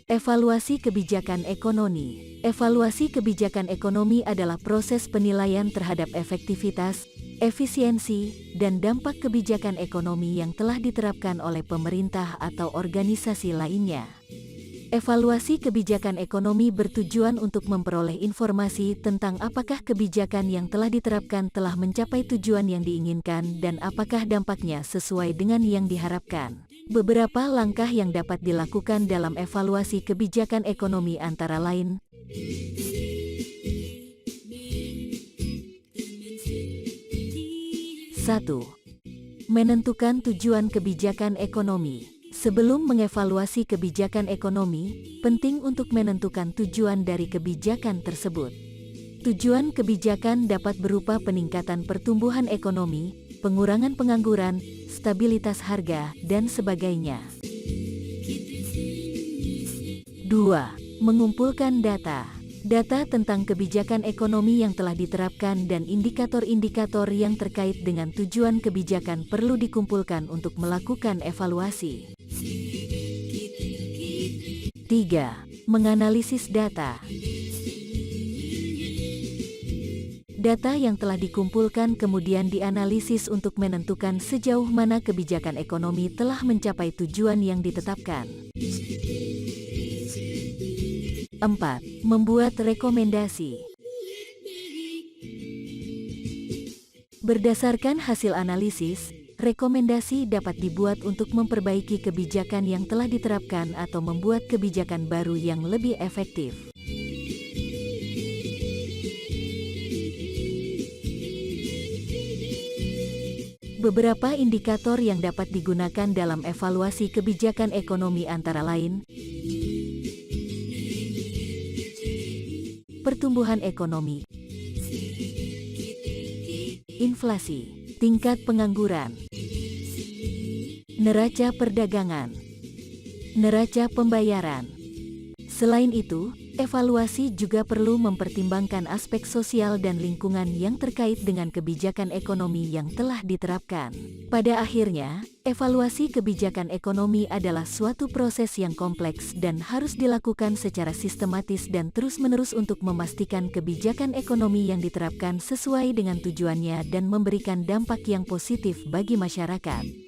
Evaluasi kebijakan ekonomi. Evaluasi kebijakan ekonomi adalah proses penilaian terhadap efektivitas, efisiensi, dan dampak kebijakan ekonomi yang telah diterapkan oleh pemerintah atau organisasi lainnya. Evaluasi kebijakan ekonomi bertujuan untuk memperoleh informasi tentang apakah kebijakan yang telah diterapkan telah mencapai tujuan yang diinginkan dan apakah dampaknya sesuai dengan yang diharapkan. Beberapa langkah yang dapat dilakukan dalam evaluasi kebijakan ekonomi antara lain: 1. Menentukan tujuan kebijakan ekonomi. Sebelum mengevaluasi kebijakan ekonomi, penting untuk menentukan tujuan dari kebijakan tersebut. Tujuan kebijakan dapat berupa peningkatan pertumbuhan ekonomi, pengurangan pengangguran, stabilitas harga, dan sebagainya. 2. Mengumpulkan data. Data tentang kebijakan ekonomi yang telah diterapkan dan indikator-indikator yang terkait dengan tujuan kebijakan perlu dikumpulkan untuk melakukan evaluasi. 3. Menganalisis data. Data yang telah dikumpulkan kemudian dianalisis untuk menentukan sejauh mana kebijakan ekonomi telah mencapai tujuan yang ditetapkan. 4. Membuat rekomendasi. Berdasarkan hasil analisis, rekomendasi dapat dibuat untuk memperbaiki kebijakan yang telah diterapkan atau membuat kebijakan baru yang lebih efektif. Beberapa indikator yang dapat digunakan dalam evaluasi kebijakan ekonomi antara lain: pertumbuhan ekonomi, inflasi, tingkat pengangguran, neraca perdagangan, neraca pembayaran. Selain itu, evaluasi juga perlu mempertimbangkan aspek sosial dan lingkungan yang terkait dengan kebijakan ekonomi yang telah diterapkan. Pada akhirnya, evaluasi kebijakan ekonomi adalah suatu proses yang kompleks dan harus dilakukan secara sistematis dan terus-menerus untuk memastikan kebijakan ekonomi yang diterapkan sesuai dengan tujuannya dan memberikan dampak yang positif bagi masyarakat.